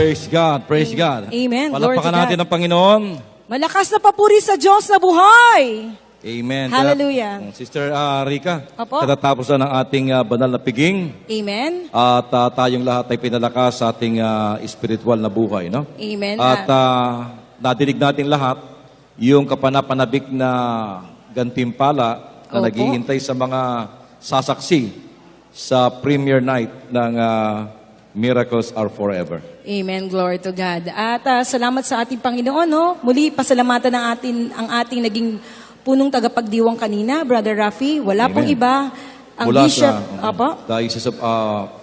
Praise God, praise God. Amen. Glory to Palakpakan God. natin ang Panginoon. Malakas na papuri sa Diyos na buhay. Amen. Hallelujah. Sister Rica, Opo. katatapos na ng ating banal na piging Amen. at tayong lahat ay pinalakas sa ating spiritual na buhay, no? Amen. At nadinig natin lahat yung kapanapanabik na gantimpala na Opo. naghihintay sa mga sasaksi sa premiere night ng Miracles Are Forever. Amen. Glory to God. At salamat sa ating Panginoon. No? Muli, pasalamatan ang ating naging punong tagapagdiwang kanina, Brother Rafi. Wala Amen. pong iba. Ang Mula Bishop, sa Apo?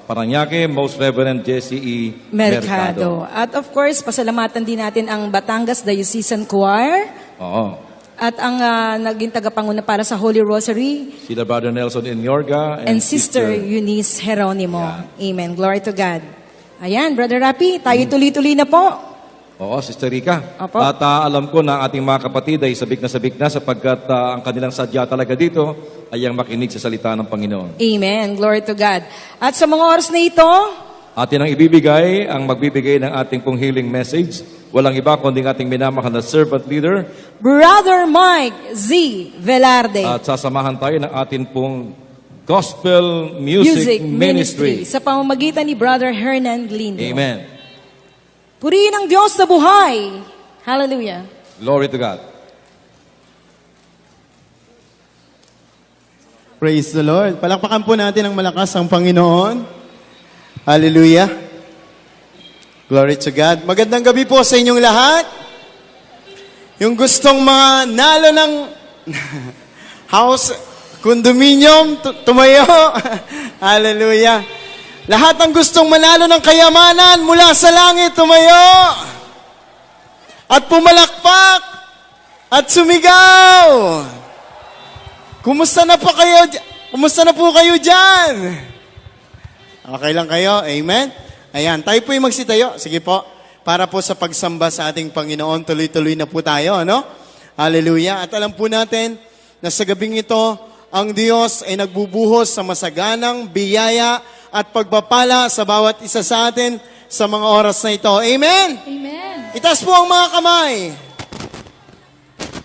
Paranaque, Most Reverend Jesse E. Mercado. At of course, pasalamatan din natin ang Batangas Diocesan Choir Oo. at ang naging tagapanguna para sa Holy Rosary Sila Brother Nelson Inyorga and Sister Eunice Jeronimo. Amen. Glory to God. Ayan, Brother Rafi, tayo tuloy-tuloy na po. Oo, Sister Rica. Opo. At alam ko na ating mga kapatid ay sabik na sapagkat ang kanilang sadya talaga dito ay ang makinig sa salita ng Panginoon. Amen. Glory to God. At sa mga oras na ito, Atin ang ibibigay, ang magbibigay ng ating pong healing message. Walang iba kundi ating minamahal na servant leader. Brother Mike Z. Velarde. At sasamahan tayo ng ating pong Gospel Music Ministry. Sa pamamagitan ni Brother Hernan Glindo. Amen. Purihin ang Diyos sa buhay. Hallelujah. Glory to God. Praise the Lord. Palakpakan po natin ang malakas ang Panginoon. Hallelujah. Glory to God. Magandang gabi po sa inyong lahat. Yung gustong mga nalo ng house, condominium, tumayo. Hallelujah. Lahat ng gustong manalo ng kayamanan mula sa langit, tumayo. At pumalakpak. At sumigaw. Kumusta na po kayo dyan? Okay lang kayo? Amen? Ayan, tayo po yung magsitayo. Sige po. Para po sa pagsamba sa ating Panginoon, tuloy-tuloy na po tayo, ano? Hallelujah. At alam po natin na sa gabing ito, ang Diyos ay nagbubuhos sa masaganang biyaya at pagpapala sa bawat isa sa atin sa mga oras na ito. Amen? Amen. Itaas po ang mga kamay.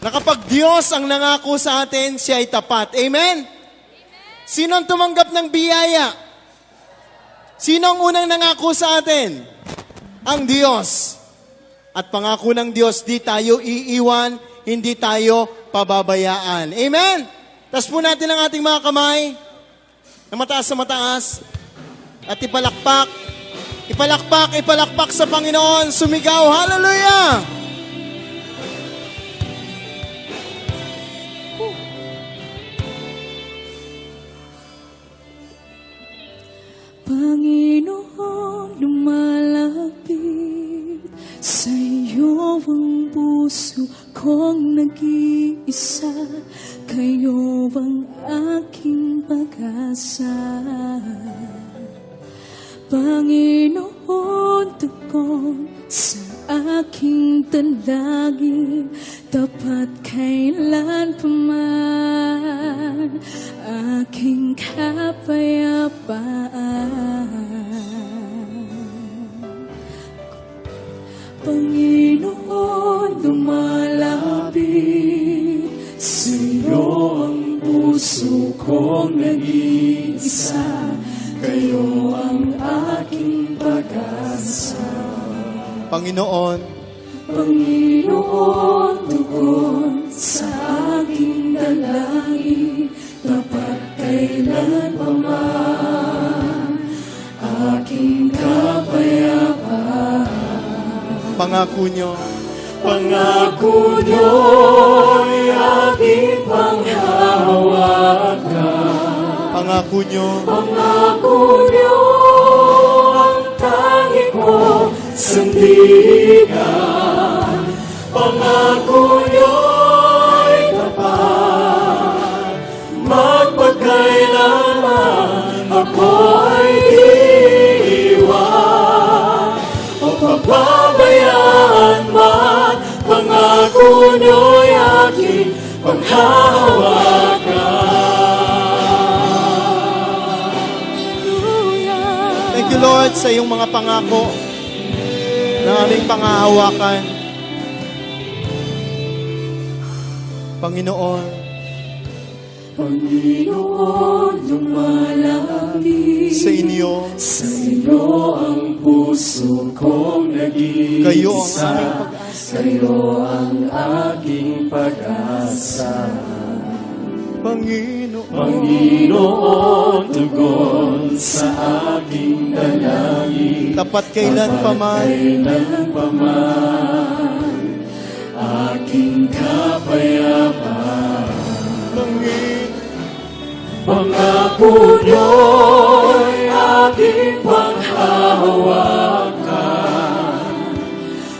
Na kapag Diyos ang nangako sa atin, siya ay tapat. Amen? Sino ang tumanggap ng biyaya? Sino ang unang nangako sa atin? Ang Diyos. At pangako ng Diyos, di tayo iiwan, hindi tayo pababayaan. Amen? Taas po natin ang ating mga kamay na mataas sa mataas at ipalakpak. Ipalakpak sa Panginoon. Sumigaw, hallelujah! Panginoon, lumalapit sa iyo ang puso kong nag-iisa. Kayo ang aking pag-asa. Panginoon, tugon sa aking dalangin, tapat kailan pa man aking kapayapaan. Panginoon, lumalapit sa iyo ang puso kong nag-iisa. Kayo ang aking pag-asa. Panginoon, tugon sa aking dalangin, tapat kailan pa man aking kapayapaan. pangako nyo, Nyo'y aking panghahawakan. pangako nyo, Pangako niyo ang tangi ko sandigan. Pangako niyo'y tapat. Magpagkailanman ako'y iiwan o pababayaan man. Pangako niyo'y aking panghahawakan. thank you Lord sa iyong mga pangako. ng aming pangahawakan. Panginoon, Panginoon, lumalapit sa inyo, sa iyo ang puso kong nag-iisa. kayo ang aming pag-asa. Kayo ang aking pag-asa. Panginoon, Panginoon, tugon sa aking dalangin. tapat kailan pa man, Kailan pa man aking kapayapaan. Pangako niyo'y aking panghahawakan.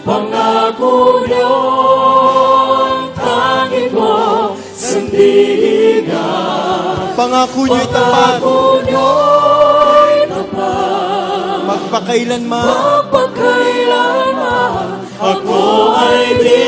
Pangako niyo'y tanging ko sandigan. pangako niyo'y tapat, Pangako niyo'y tapat. magpakailanman, Magpakailanman ako ay di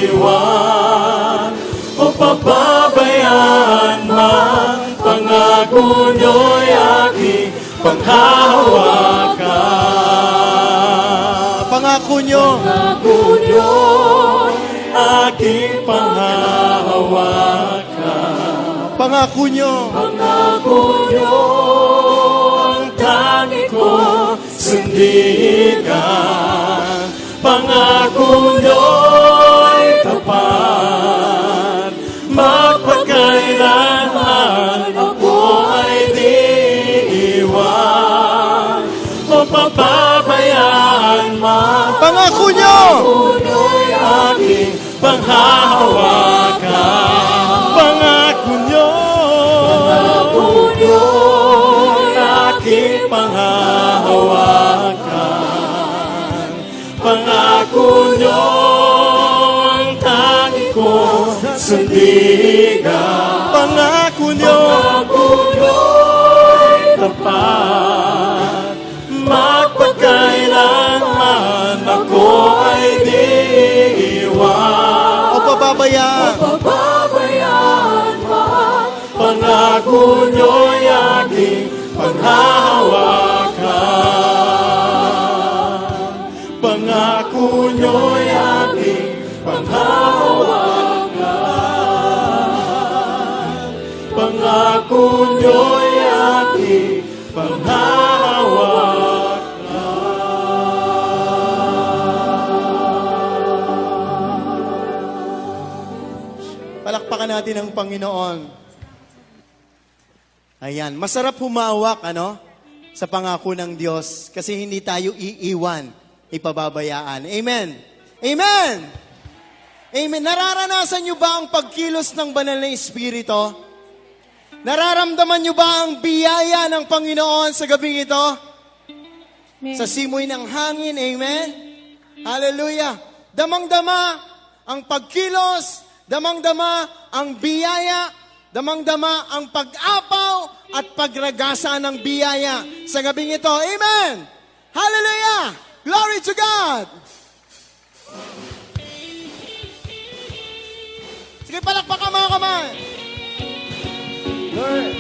iwan o pababayaan man. Pangako niyo'y aking panghahawakan. pangako niyo, Pangako niyo'y aking panghahawakan. pangako niyo, Pangako niyo'y tanging ko sandigan. Pangako niyo'y tapat. Magpakailanman ako ay di iwan o papabayaan man. pangako niyo, Pangako niyo'y aking panghahawakan. pangako niyo, Pangako niyo'y aking panghahawakan. Pangako niyo'y tanging ko sandigan. pangako niyo, Pangako niyo'y tapat. Magpakailanman ako ay di iwan o pababayaan, pababayaan man. Pangako niyo'y aking panghahawakan. Pangako niyo'y aking panghahawakan. Pangako niyo'y aking panghahawakan. palakpakan natin ang Panginoon. Ayan, masarap humawak, sa pangako ng Diyos kasi hindi tayo iiwan, ipababayaan. Amen. Amen. Amen. Nararanasan niyo ba ang pagkilos ng banal na Espiritu? Nararamdaman niyo ba ang biyaya ng Panginoon sa gabing ito? Sa simoy ng hangin, amen? Hallelujah. Damang-dama ang pagkilos, damang-dama ang biyaya, damang-dama ang pag-apaw at pagragasa ng biyaya sa gabing ito. Amen! Hallelujah! Glory to God! Sige, palakpakan mga kamay! Lord.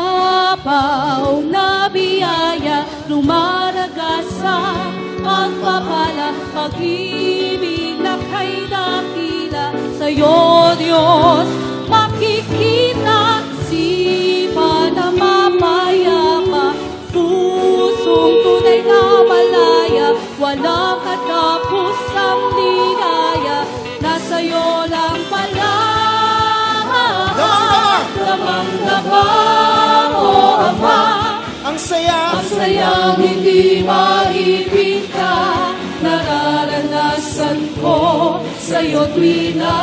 Umaapaw na biyaya, lumaragasa ang papala, pag-ibig na kay dakila. Sa'yo, Diyos, makikita, sipa na mapayapa, pusong tunay na malaya, walang katapos ang ligaya, nasa'yo lang pala. Damang-dama, o Ama, Ang saya! ang sayang hindi maipinta, nararanasan ko sa'yo tuwing na.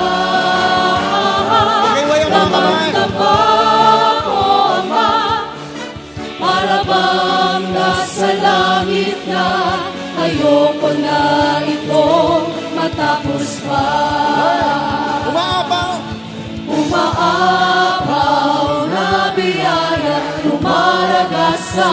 Pakiwaya mga kamay! Damang-dama, o Ama, para bang nasa langit na, ayoko na itong matapos pa. Umaapaw! Umaapaw na biyaya, lumaragasa,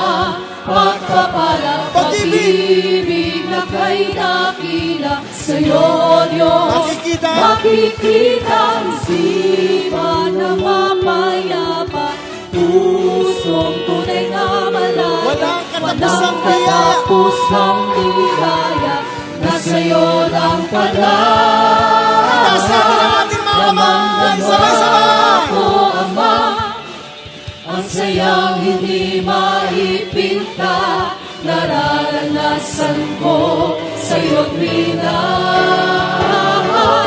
pagpapala, pag-ibig na kay dakila. dakila sa'yo, Diyos. Makikita ang isipan na mapayapa, pusong tunay na malaya. Walang katapusang biyaya. Katapusang biyaya, na sa'yo lang pala. Itaas natin ang ating mga kamay. Sabay-sabay. Ako, Ama, ang sayang hindi maipinta, nararanasan ko sa'yo't wina.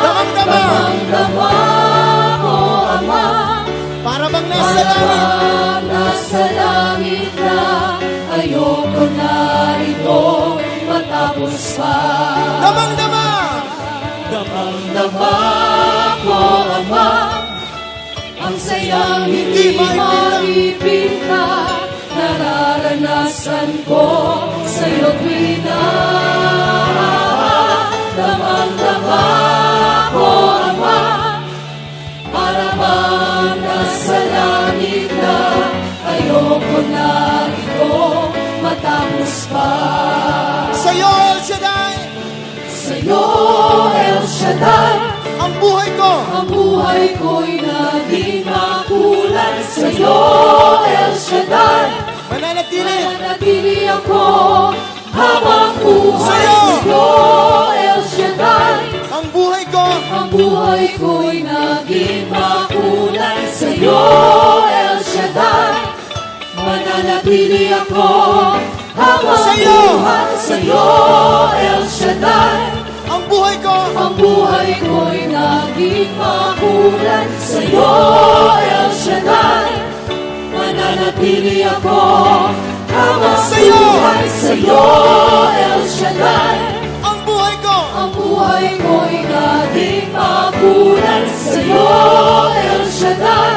Damang-dama. Damang-dama ko, Ama, Para bang nasa langit. nasa langit na, ayoko na ito matapos pa. Damang-dama. Damang-dama ko, Ama, ang sayang hindi maipinta, nararanasan ko sa'yo't wina. Damang-dama ko, Ama, para bang nasa langit na, ayoko na ito matapos pa. Sa'yo, El Shaddai. Sa'yo, El Shaddai, Ang buhay ko. ang buhay ko'y naging makulay. Sa'yo, El Shaddai, Mananatili. mananatili ako habang buhay. Sa'yo. Sa'yo, El Shaddai, Ang buhay ko. ang buhay ko'y naging makulay. Sa'yo, El Shaddai, mananatili ako habang Sa'yo. buhay. Sa'yo, El Shaddai, Ang buhay ko. ang buhay ko'y naging makulay. Sa'yo, El Shaddai, mananatili ako habang Sa'yo. buhay. Sa'yo, El Shaddai, Ang buhay ko. ang buhay ko'y naging makulay. Sa'yo, El Shaddai,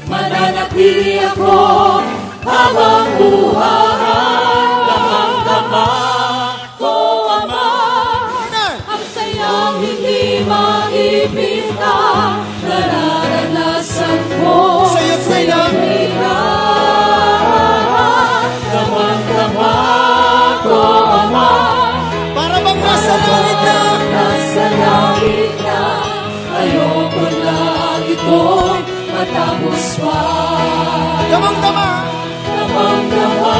mananatili ako habang buhay. Damang-dama ko, Ama, Amen. ang sayang hindi maipinta, nararanasan ko Sa'yo't wina. wina. Damang-dama ko, Ama, Para bang nasa langit na. nasa langit na, ayoko na ito'y matapos pa. Damang-dama. Damang-dama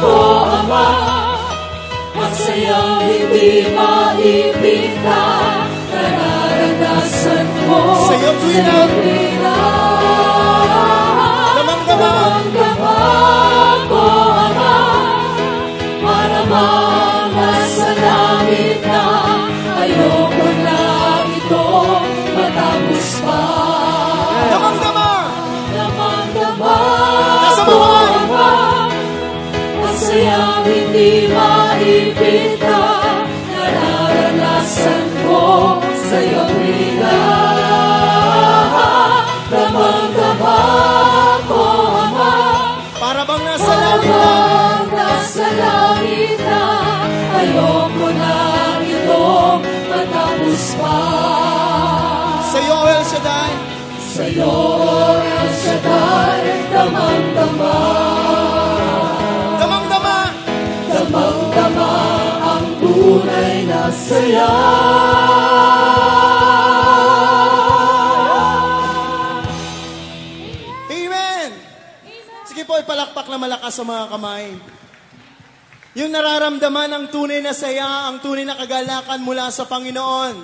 ko, Ama, ang sayang hindi maipinta, nararanasan ko Sa'yo't wina. wina. Damang-dama. Damang-dama ko, Ama, para bang nasa langit na, ayoko na ito matapos pa. Damang-dama. Damang-dama Nasa ko, mga kamay. Ama, ang sayang hindi maipinta, nararanasan ko sa'yo wina. Damang-dama ko, Ama, Para bang nasa langit na. habang nasa langit na, ayoko na itong matapos pa. Sa'yo, El Shaddai. Sa'yo, El Shaddai, damang-dama. Damang-dama. Damang-dama ang tunay na saya. Amen. Sige po, ipalakpak na malakas sa mga kamay. Yung nararamdaman ng tunay na saya, ang tunay na kagalakan mula sa Panginoon.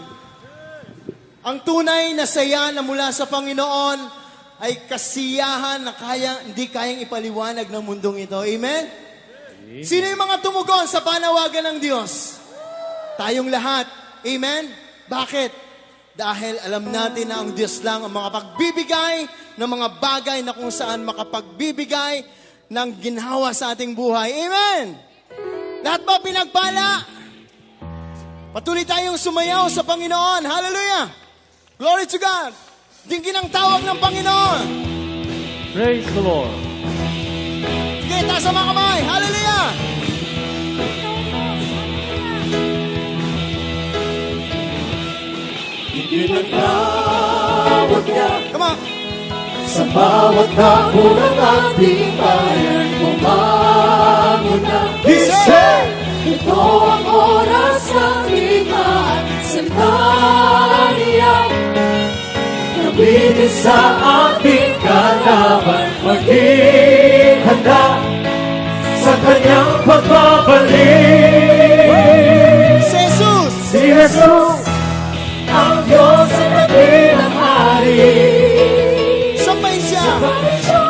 Ang tunay na saya na mula sa Panginoon ay kasiyahan na hindi kayang ipaliwanag ng mundong ito. Amen? Sino yung mga tumugon sa panawagan ng Diyos? Tayong lahat. Amen? Bakit? Dahil alam natin na ang Diyos lang ang makapagbibigay ng mga bagay na kung saan makapagbibigay ng ginhawa sa ating buhay. Amen? Lahat ba pinagpala? Patuloy tayong sumayaw sa Panginoon. Hallelujah! Glory to God! Dinggin ang tawag ng Panginoon. Praise the Lord. Sige, taas ang mga kamay. Hallelujah! Itinatawag niya Come on. sa bawat dako ng ating bayan. Bumangon na. Gising! Ito ang oras ng Kapitin sa ating kalaban, maging handa sa kanyang pagbabalik. Si Jesus! Si Jesus, ang Diyos ay dakilang hari. Sabay siya! Sabay siya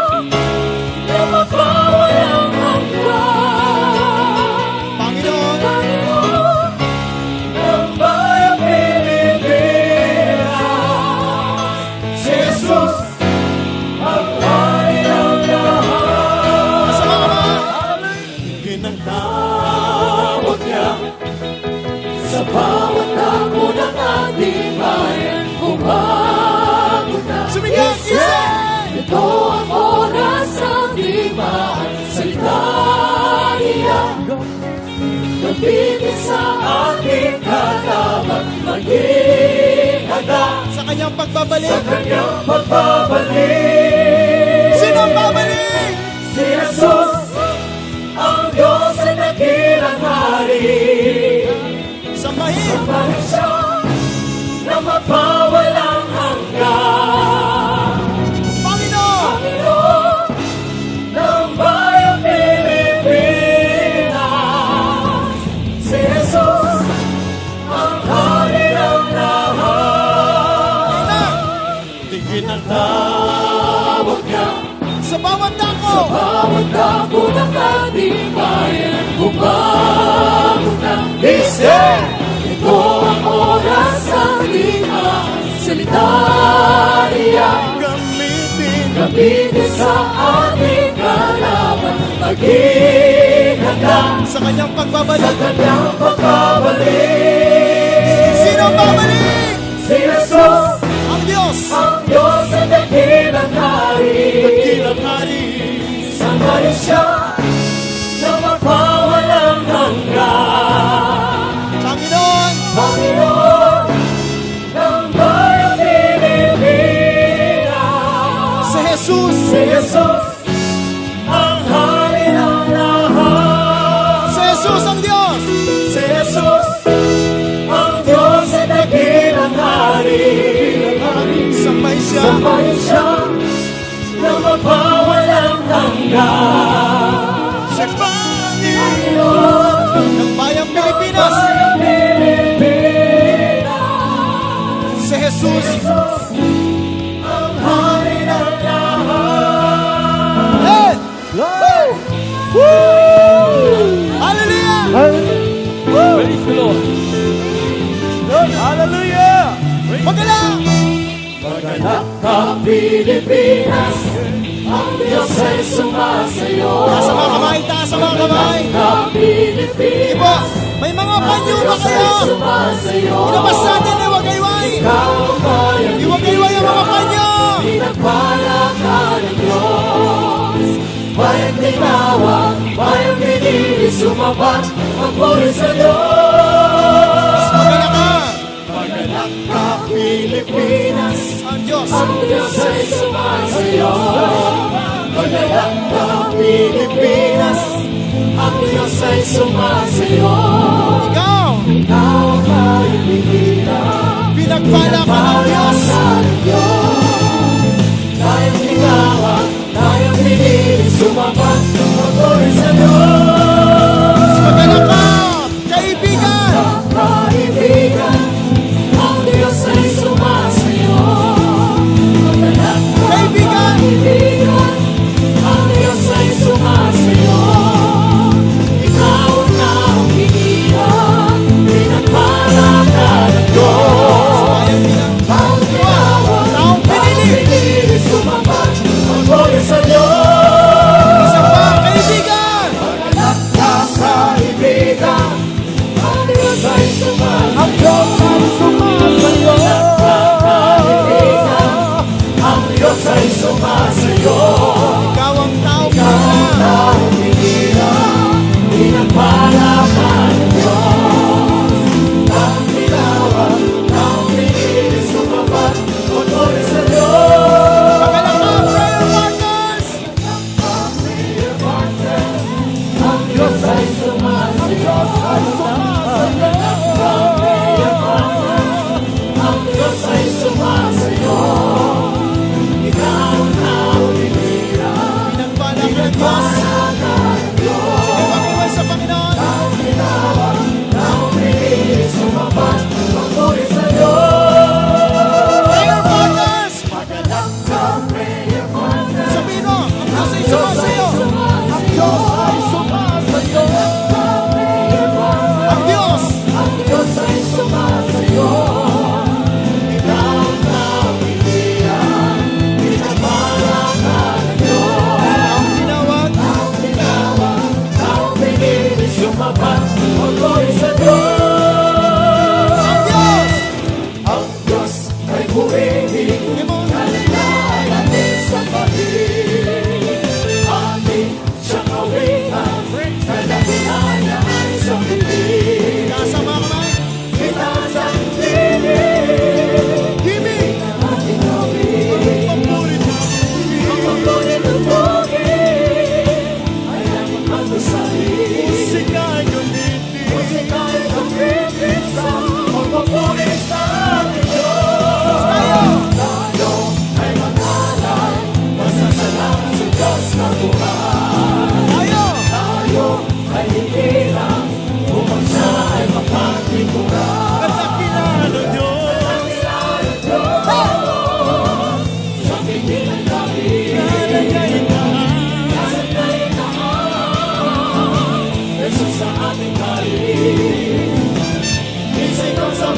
na magpawalang hanggan. Panginoon! Panginoon ng bayang Pilipinas. Si Jesus, ang hari ng lahat. Sa mga mga! Ginagtawag niya sa bawat dako ng ating bayan. Bumagon na. Sumigaw! Isa! Ito ang oras ng digmaan. Salita niya, gamitin sa ating kalaban. Maging handa Sa kanyang pagbabalik! sa kanyang pagbabalik. Sino ang babalik? Si Jesus, ang Diyos ay dakilang hari. Sambahin! Sambahin siya na magpawalang hanggan. Panginoon! Panginoon ng bayang Pilipinas. Si Jesus, ang hari ng lahat. Tingin ang tawag niya Sa bawat dako! sa bawat dako ng ating bayan. Bumagon na isip. Ito ang oras ng digmaan. Salita niya, gamitin sa ating kalaban. Maging handa Sa kanyang sa pagbabalik! kanyang pagbabalik. Sino ang babalik? Si Jesus, Ang Diyos! ang Diyos ay dakilang hari. Dakilang hari! Sambahin siya na magpawalang hanggan. Panginoon! Panginoon ng bayang Pilipinas. Si Jesus! Si Jesus, ang hari ng lahat. Si Jesus ang Diyos! Si Jesus, ang Diyos ay dakilang hari. Sambay siya! Sambahin siya na magpawalang hanggan. Si Panginoon! Panginoon Ng bayang Pilipinas! bayang Pilipinas. Si Jesus! Ang hari ng lahat. Hey! Woo! Hallelujah! Praise the Lord. Hallelujah. Magalang! Maganap ka Pilipinas, ang Diyos ay sumasayo. Taas ang mga kamay! Taas ang mga kamay! Ka Pilipinas, Ibo! May mga panyo ba Diyos ay kayo? sumasayo. Ilabas natin! Iwagayway! Ikaw ang bayang Iwagayway ang mga panyo! pinagpala ka ng Diyos. Bayang tinawag, bayang pinili, sumabat, magpuri sa Diyos. Magalang ka! Maganap ka Pilipinas, Ang Diyos! ang Diyos ay sumasayo. Maganap ka Pilipinas, ang Diyos ay sumasayo. Ikaw! Ikaw ang bayang pinila, Pinagpala ka ng Diyos! tayong tinawag, tayong pinili, sumabat, magpuri sa Diyos. Magalang ka! Kaibigan! Kaibigan, ang Diyos ay sumasayo. Maganap ka, Kaibigan! kaibigan, ang Diyos ay sumasayo. Ikaw ang taong hinihan, pinagpala ka ng Diyos. Bayang bilang! Ang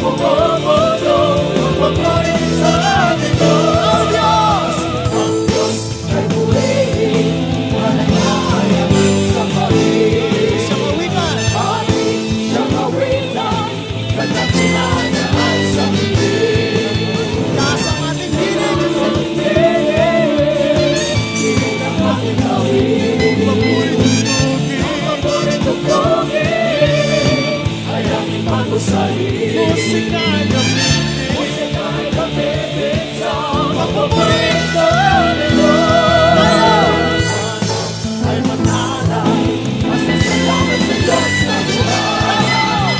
buong mundo, papuri sa ating Ang Diyos! Ang Diyos ay purihin, mananaya sa pag-ibig. Sa kawikan. Ating siyang awitan, kadakilan niya ay sa piling. Taas ang ating dinig. Piling ang ating gawin. Papuri tugtugin, ay ating pag-usahin. Musika ay gamitin. Musika ay gamitin sa papuri sa Diyos. Ay maglalay, masasalamat sa Diyos na buhay.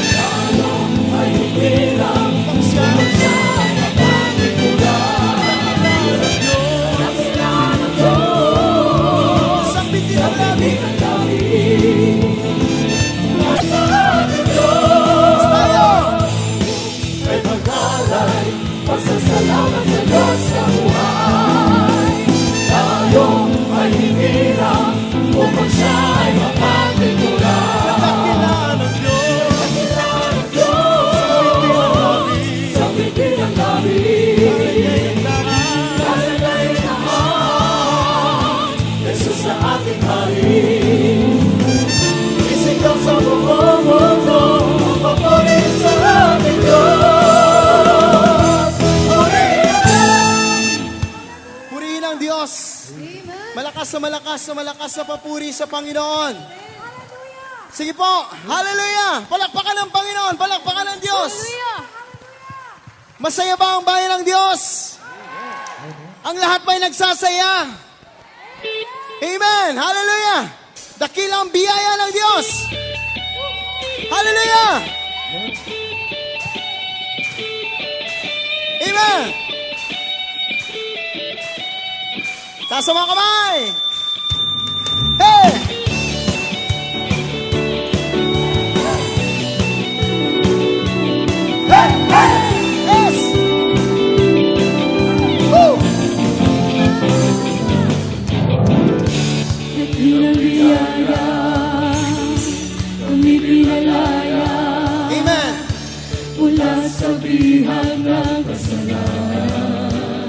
Tayo ay hibilang, siya ay mapagikulang. Dakilan ng Diyos, Sambitin ang labi. ang langit. Nasa ating Diyos, Tayo! ay maglalay, masasalamat sa Diyos na buhay. Tayo ay hibilang, upang siya ay mapagikulang. Dakilaan ng Diyos. Dakilan ng Diyos, sa pitin ng langit. Lalagay naman, Jesus na ating hari. Isigaw sa buong mundo, papuri sa ating Diyos. Purihin ang Diyos. Malakas na malakas na papuri sa Panginoon. Sige po. Hallelujah! Palakpakan ng Panginoon. Palakpakan ng Diyos. Masaya ba ang bayan ng Diyos? Ang lahat ba'y nagsasaya? Amen! Hallelujah! Dakilang biyaya ng Diyos! Hallelujah! Amen! Taas ang mga kamay! Hey! Hey! Hey! Yes! Woo! Dakilang biyaya, kami pinalaya, Amen! mula sa bihag ng kasalanan.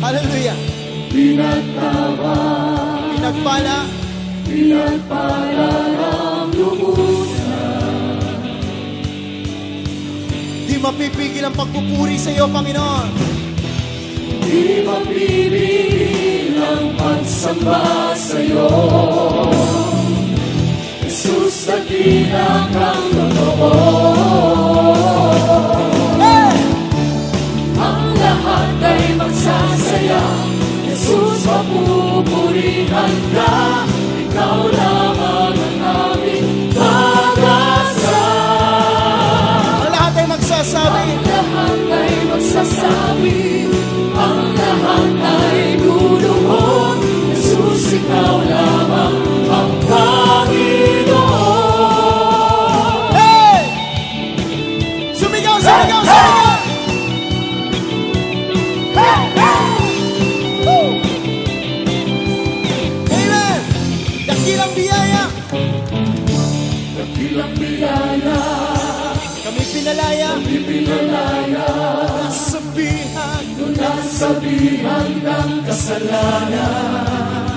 Hallelujah! Pinagtawa, Pinagpala, pinagpala ng lubusan. di mapipigil ang pagpupuri sa iyo, Panginoon. Di mapipigil ang pagsamba sa'yo. Jesus, dakilang kang totoo. Hey! Ang lahat ay magsasaya. Jesus, mapupurihan ka. Ikaw lamang ang aming pag-asa. Ang lahat ay magsasabi, Ang lahat ay magsasabi. Ang lahat ay luluhod. Jesus, ikaw lamang ang Panginoon. hey! Sumigaw, sumigaw, sumigaw! Woo! Amen! Dakilang biyaya, Dakilang biyaya, kami pinalaya, ipinalaya, nasabihan. mula sa bihag ng kasalanan.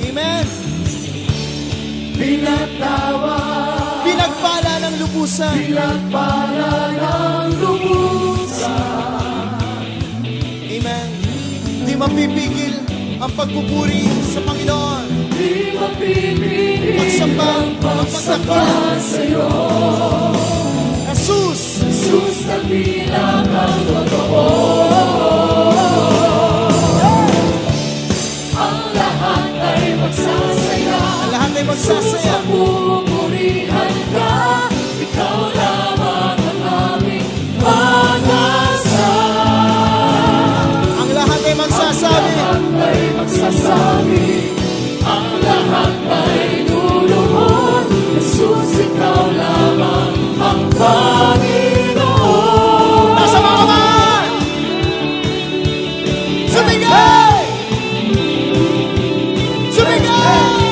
Amen! Pinatawa, Pinagpala ng lubusan. pinagpala ng lubusan. Amen! Di mapipigil ang pagpupuri sa Panginoon. Di mapipigil Magsamba, ang pagsamba magpagdakila. sa'yo. Jesus! Jesus, dakilang ang totoo. Ang lahat ay magsasaya. Ang lahat ay magsasaya. Pupurihan ka, ikaw lamang ang aming pag-asa. Ang lahat ay magsasabi, Ang ay magsasabi, ang lahat ay luluhod. Jesus, ikaw lamang ang Panginoon. nasa mga kamay! Sumigay! Sumigay!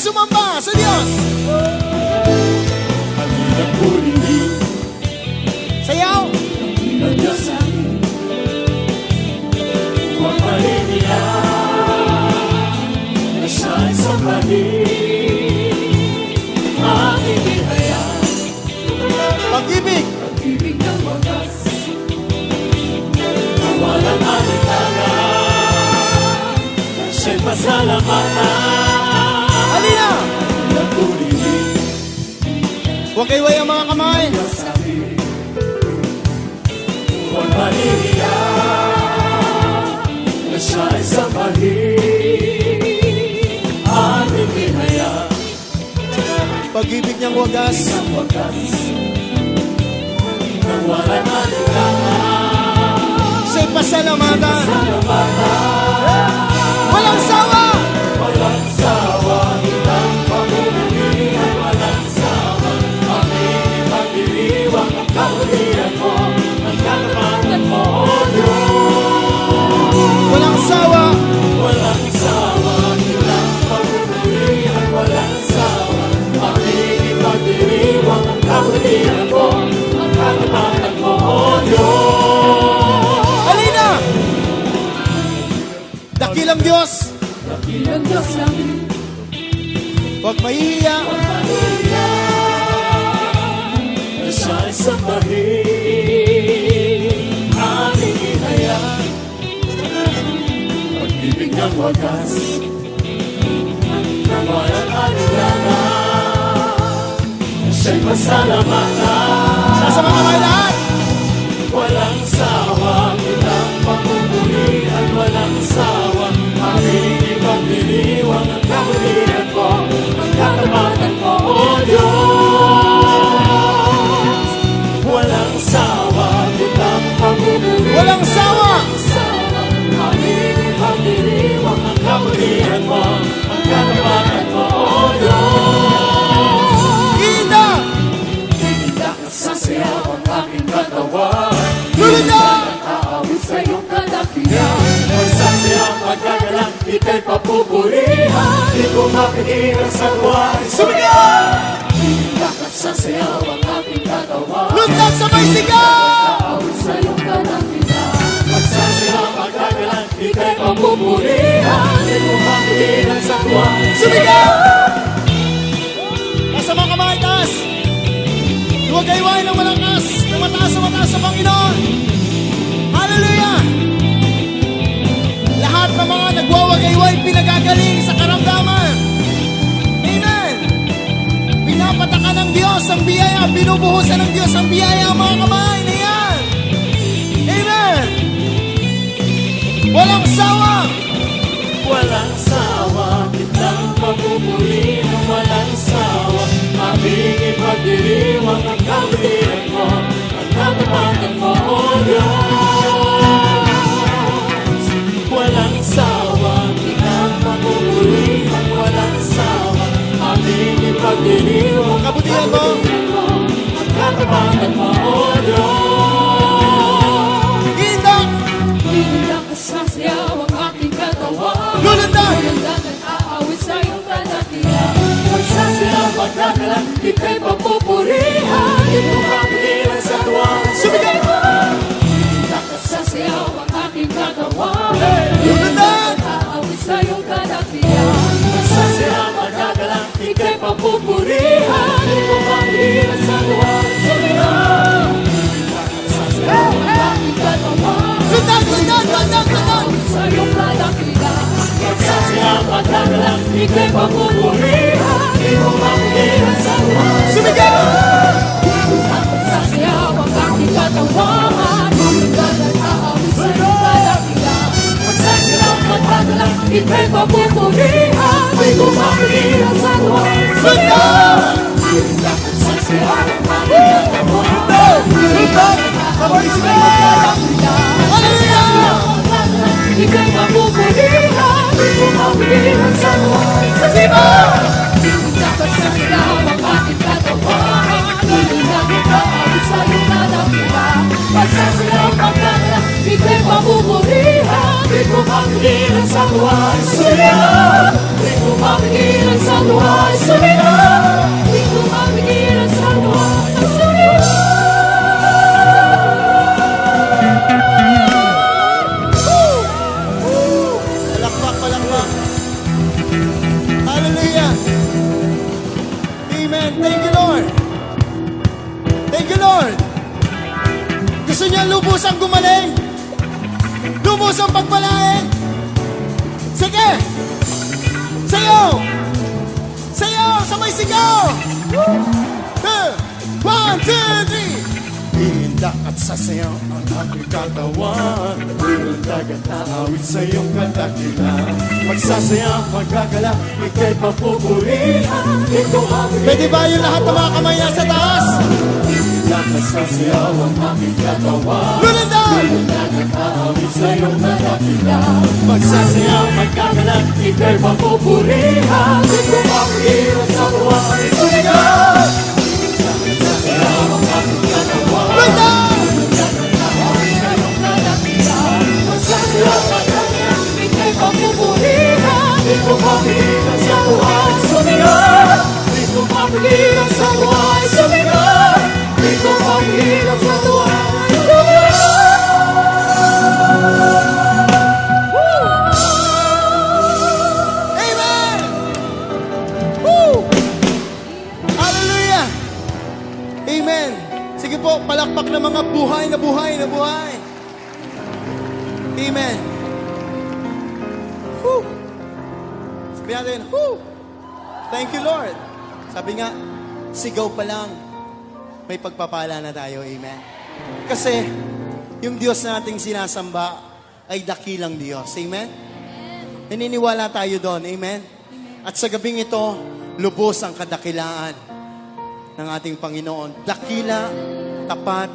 sumamba sa Diyos. Ang purihin Sayaw. ng Diyos sa akin. Huwag mahihiyan na siya'y sambahin. Aking biyaya, Pag-ibig. pag-ibig ng wagas, na walang alinlangan. Siya'y pasalamatan. Halina. Ang purihin Huwag kayo ang mga kamay. Diyos sa akin. Huwag mahihiyan na siya'y sambahin. Aking biyaya, Pag-ibig niyang wagas. ang wagas, nang walang alinlangan. Siya'y pasalamatan. Salamatan, Walang sawa. walang sawa, kitang pamumulihan, walang sawa. Aking ipagdiriwang ang kabutihan mo, ang katapatan mo, O Diyos. Walang sawa. Walang sawa, kitang pamumulihan, walang sawa. Aking ipagdiriwang ang kabutihan mo, ang katapatan mo, O Diyos. Halina. Dakilang Diyos. Ilang Diyos namin, Huwag mahihiya. na siya'y sambahin. Aming inayaan, pag-ibig ng wagas, na walang alinlangan. Siya'y pasalamatan. Nasa mga kamay lahat. Walang sawa, kitang pamumulihan, walang sawa. Aming ipagdiriwang ang kabutihan mo, ang katapatan mo, O Diyos. Walang sawa, kitang pamumulihan, Walang sawa. sawa. Aming ipagdiriwang ang kabutihan mo, ang katapatan mo, O Diyos. Ina. Tindak at sasayaw ang aking katawan. Lulunod. Aawit sa iyong kadakilan. Magsasayaw, magkagalang, ika'y papupurihan. Di ko mapigilan sa buhay. Sumigaw. Tindak at sasayaw ang aking katawan. Lundag sabay sigaw. Aawit sa iyong kadakilan. Magsasayaw, magkagalang, ika'y papupurihan. Di ko mapigilan sa buhay. Sumigaw. Nasa mga kamay taas. Huwag kayo ng malakas. Ng mataas sa Panginoon. Hallelujah. Lahat ng mga nagwawagayway pinagagaling sa karamdaman. Amen. Pinapatakan ng Diyos ang biyaya. Binubuhusan ng Diyos ang biyaya ang mga kamay na yan. Amen. Walang sawa. Walang sawa, kitang pagpupulihan, walang sawa. Aming ipagdiriwang ang kabutihan mo, ang katapatan mo, O Diyos. Walang sawa, kitang pagpupulihan, walang sawa. Aming ipagdiriwang ang Kabutihan mo. ang katapatan mo, O Diyos. Indak. Tindak at sasayaw ang aking katawan. Lulundag. Lulundag at aawit sa iyong kadakilan. Magsasayaw, magkagalang, ika'y papupurihan. Di mo kapigilan sa tuwang Sumigaw. Tindak at sasayaw ang aking katawan. Lulundag. At aawit sa iyong kadakilan. Magsasayaw, magkagalang, ika'y papupurihan. Di mo kapigilan sa tuwang sumigaw. Tindak at sasayaw ang aking katawan. Lundag. Sa iyong kadakilan, magsasayaw, magkagalang, ika'y papupurihan. Di mo mapigilan sa luwan. Sumigaw. Magsasayaw ang aking katawan. Lulundag at aawit sa iyong kadakilan. Magsasayaw, magkagalang, ika'y papupurihan. Di mo mapigilan sa luwan. Lundag. Magsasayaw ang aking katawan. Lundag. Sabay sigaw. Hallelujah. Ika'y mapupulihan, di mo mapigilan sa luwan. Sa siba! Dapat sa silaw ang aking katawan. Lulundag at aawit sa iyong kadakilan. Magsasayaw, magkagalang, ika'y mapupulihan. Di mo mapigilan sa luwan. Sa siba! Di mo mapigilan mapigilan sa tuwa ay sumigaw. Di ko mapigilan sa tuwa ay sumigaw. Palakpak, palakpak. Hallelujah. Amen. Thank you, Lord. Thank you, Lord. Gusto niya lubusang gumaling? Lubusang pagpalain? Sige! Sayaw! Sayaw! Sabay sigaw! 1, 2, 3! Iindak at sasayaw ang aking katawan. Iindag at aawit sa iyong kadakilan. Magsasayaw, magagala, ika'y papupurihan. Pwede ba yung lahat ng mga kamay nasa taas? Iindak at sasayaw ang aking katawan. Lulindan! Iindag at aawit sa iyong kadakilan. Magsasayaw, magagala, ika'y papupurihan. Di ko mapigilan sa tuwa ay sumigaw. Amen! Woo! Hallelujah! Amen! Sige po, palakpak ng mga buhay na buhay na buhay. Amen. Woo! Sabi natin, woo! Thank you, Lord. Sabi nga, sigaw pa lang, may pagpapala na tayo. Amen. Kasi, yung Diyos nating sinasamba ay dakilang Diyos. Amen? Naniniwala tayo doon. Amen? At sa gabing ito, lubos ang kadakilaan ng ating Panginoon. Dakila, tapat,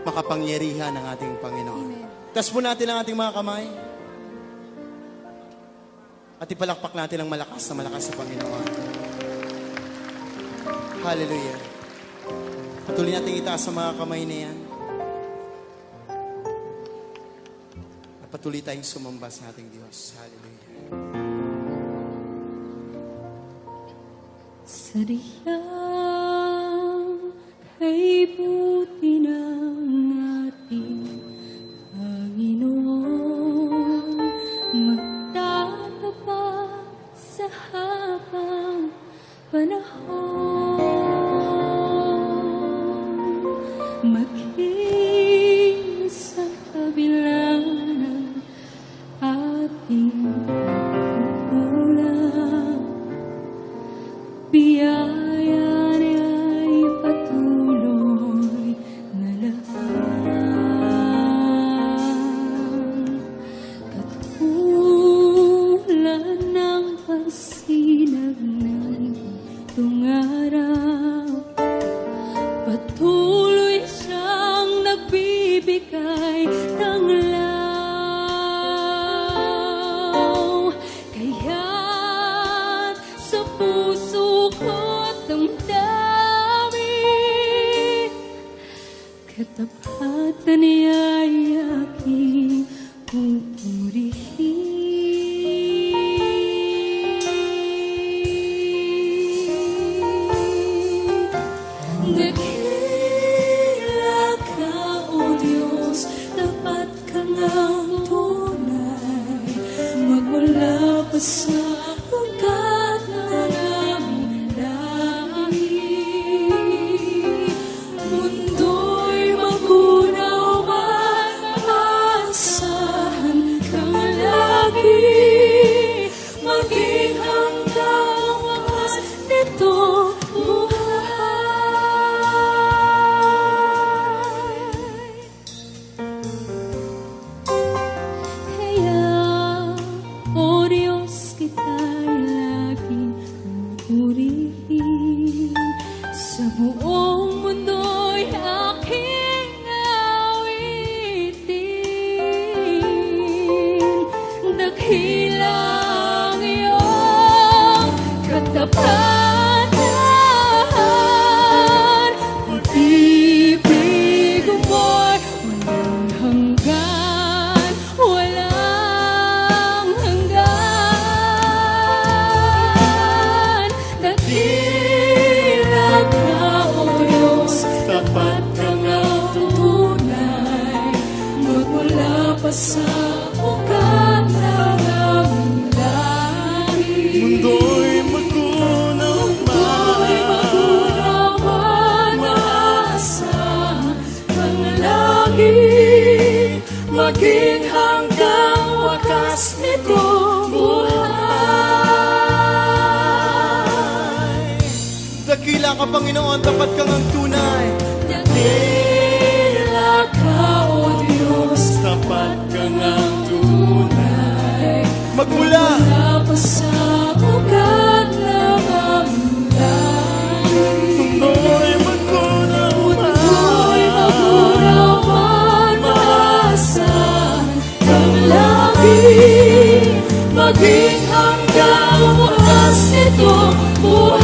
makapangyarihan ng ating Panginoon. Taas po natin ang ating mga kamay. At ipalakpak natin ang malakas sa Panginoon. Hallelujah. Patuloy natin itaas sa mga kamay na yan. At patuloy tayong sumamba sa ating Diyos. Hallelujah. Sadyang kay buti ng ating Panginoon, magtatapat sa habang panahon, maging sa kabila ng ating pagkukulang. Biyaya niya'y patuloy na lahat. Katulad ng pagsinag ng itong araw, patuloy siyang nagbibigay ng law. Kaya't sa puso ko't damdamin, katapatan niya'y aking pupurihin. Dakila ka, O Diyos, dapat ka ngang tunay, magmula pa sa ugat ng aming langit. Mundo'y magunaw man, aasahan kang lagi, maging hanggang wakas nito buhay. Kaya, O Diyos, kita sa ugat ng aming langit. Mundo'y magkunang Mundo'y magunawan, maasahan ang langit, maging hanggang wakas nitong buhay. Dakila ka, Panginoon, tapat kang ang tunay. Dakila ka, O Diyos, Tapat kang ang tunay. Magmula mula pa sa ugat ng aming langit. mundo'y magkunang Mundo'y magunawan, maasahan ang langit, maging hanggang wakas nitong buhay.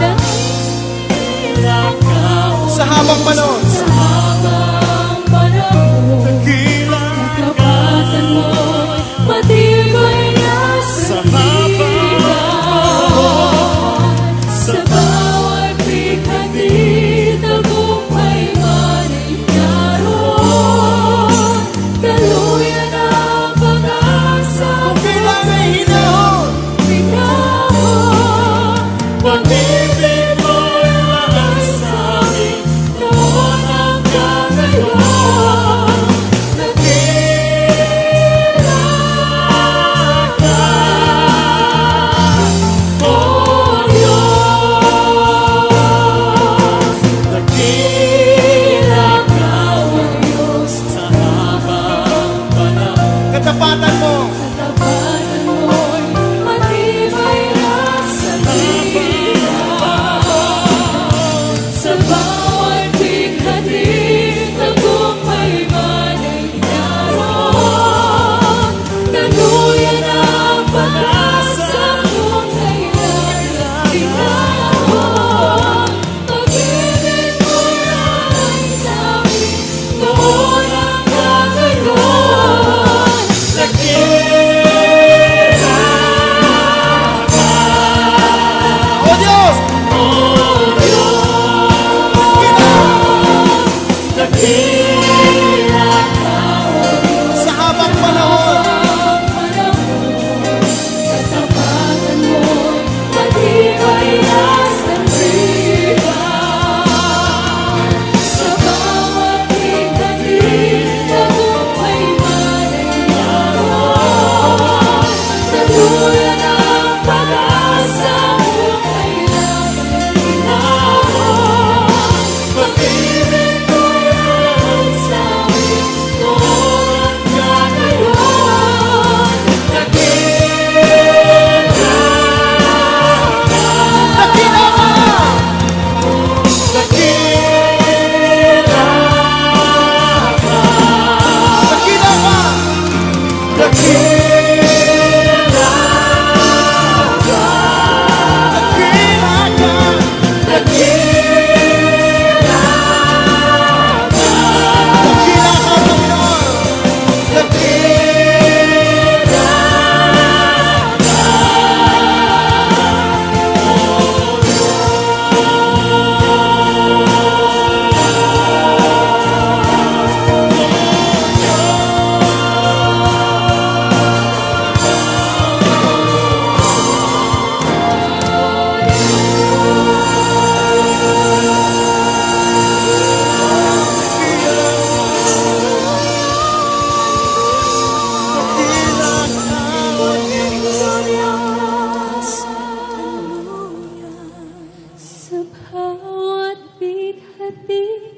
Dakila ka, O sa habang panahon. sa habang panahon. Dakila Kapatan mo, matibay na sa liwan. Sa bawat bigati, tagumpay man ay naroon. Daluyan ang pag-asa, kailan ay hinahon. pinahon. Pag-ibig mo'y lahat sa amin, noon hanggang ngayon. Dakila ka, O Diyos. Dakila ka, O Diyos, sa habang panahon. Katapatan mo. Katapatan mo'y matibay na sa liwan. Sa bawat bigati, tagumpay man ay naroon. Daluyan ang pag-asa kung kailan pinahon. Pag-ibig mo'y lalay sa amin, noon hanggang ngayon. Dakila ka, O Diyos! O Diyos. Dakila ka, O Diyos. Sa habang panahon. Katapatan mo'y matibay na sa liwan. Sa bawat bigati, tagumpay man ay naroon. Daluyan ang pag-asa kung kailan ay pinahon. Pag-ibig mo'y lalay sa amin, noon hanggang ngayon. Dakila ka, Dakila ka! dakila ka, Dakila ka! dakila ka, Dakila ka! dakila ka, Dakila ka, Panginoon! dakila Sa bawat bighati,